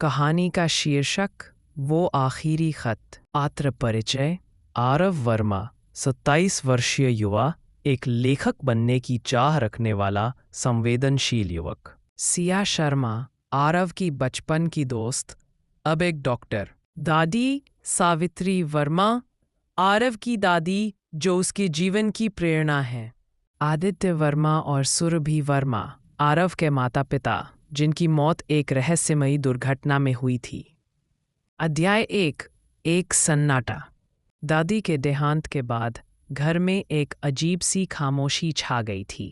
कहानी का शीर्षक वो आखिरी खत। पात्र परिचय। आरव वर्मा 27 वर्षीय युवा, एक लेखक बनने की चाह रखने वाला संवेदनशील युवक। सिया शर्मा, आरव की बचपन की दोस्त, अब एक डॉक्टर। दादी सावित्री वर्मा, आरव की दादी जो उसके जीवन की प्रेरणा है। आदित्य वर्मा और सुरभि वर्मा, आरव के माता पिता, जिनकी मौत एक रहस्यमयी दुर्घटना में हुई थी। अध्याय 1। एक सन्नाटा। दादी के देहांत के बाद घर में एक अजीब सी खामोशी छा गई थी।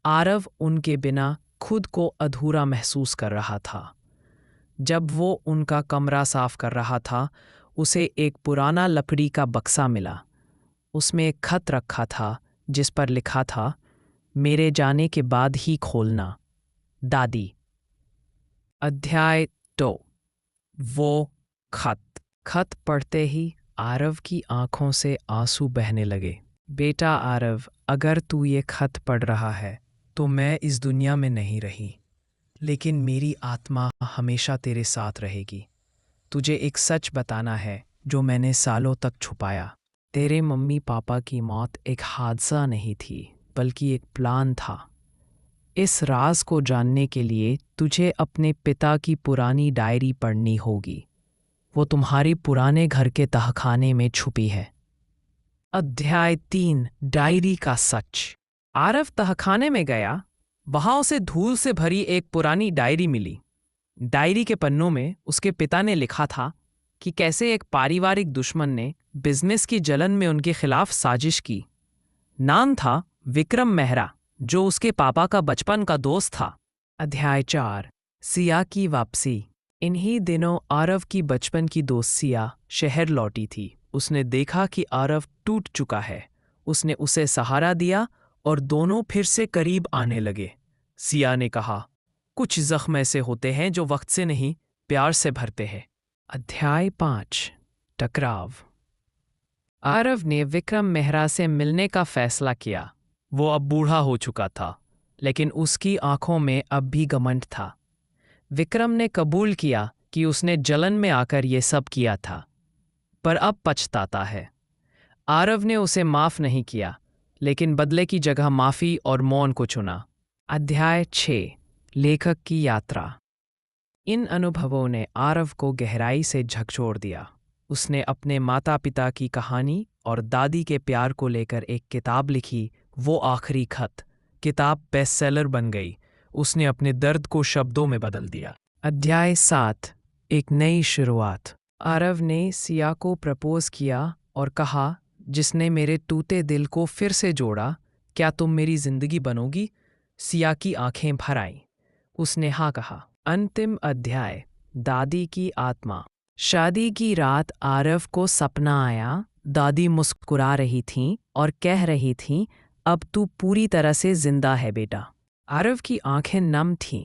आरव उनके बिना खुद को अधूरा महसूस कर रहा था। जब वो उनका कमरा साफ कर रहा था, उसे एक पुराना लकड़ी का बक्सा मिला। उसमें एक खत रखा था जिस पर लिखा था, मेरे जाने के बाद ही खोलना, दादी। अध्याय 2। वो खत पढ़ते ही आरव की आंखों से आंसू बहने लगे। बेटा आरव, अगर तू ये खत पढ़ रहा है तो मैं इस दुनिया में नहीं रही, लेकिन मेरी आत्मा हमेशा तेरे साथ रहेगी। तुझे एक सच बताना है जो मैंने सालों तक छुपाया। तेरे मम्मी पापा की मौत एक हादसा नहीं थी, बल्कि एक प्लान था। इस राज को जानने के लिए तुझे अपने पिता की पुरानी डायरी पढ़नी होगी। वो तुम्हारे पुराने घर के तहखाने में छुपी है। अध्याय 3। डायरी का सच। आरव तहखाने में गया। वहां उसे धूल से भरी एक पुरानी डायरी मिली। डायरी के पन्नों में उसके पिता ने लिखा था कि कैसे एक पारिवारिक दुश्मन ने बिजनेस की जलन में उनके खिलाफ साजिश की। नाम था विक्रम मेहरा, जो उसके पापा का बचपन का दोस्त था। अध्याय 4। सिया की वापसी। इन्हीं दिनों आरव की बचपन की दोस्त सिया शहर लौटी थी। उसने देखा कि आरव टूट चुका है। उसने उसे सहारा दिया और दोनों फिर से करीब आने लगे। सिया ने कहा, कुछ जख्म ऐसे होते हैं जो वक्त से नहीं, प्यार से भरते हैं। अध्याय 5। टकराव। आरव ने विक्रम मेहरा से मिलने का फैसला किया। वो अब बूढ़ा हो चुका था, लेकिन उसकी आंखों में अब भी घमंड था। विक्रम ने कबूल किया कि उसने जलन में आकर ये सब किया था, पर अब पछताता है। आरव ने उसे माफ नहीं किया, लेकिन बदले की जगह माफी और मौन को चुना। अध्याय 6। लेखक की यात्रा। इन अनुभवों ने आरव को गहराई से झकझोर दिया। उसने अपने माता पिता की कहानी और दादी के प्यार को लेकर एक किताब लिखी, वो आखिरी खत। किताब बेस्टसेलर बन गई। उसने अपने दर्द को शब्दों में बदल दिया। अध्याय 7। एक नई शुरुआत। आरव ने सिया को प्रपोज किया और कहा, जिसने मेरे टूटे दिल को फिर से जोड़ा, क्या तुम मेरी जिंदगी बनोगी? सिया की आंखें भर आईं। उसने हाँ कहा। अंतिम अध्याय। दादी की आत्मा। शादी की रात आरव को सपना आया। दादी मुस्कुरा रही थीं और कह रही थीं, अब तू पूरी तरह से जिंदा है बेटा। आरव की आंखें नम थीं,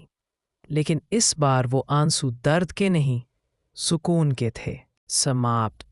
लेकिन इस बार वो आंसू दर्द के नहीं, सुकून के थे। समाप्त।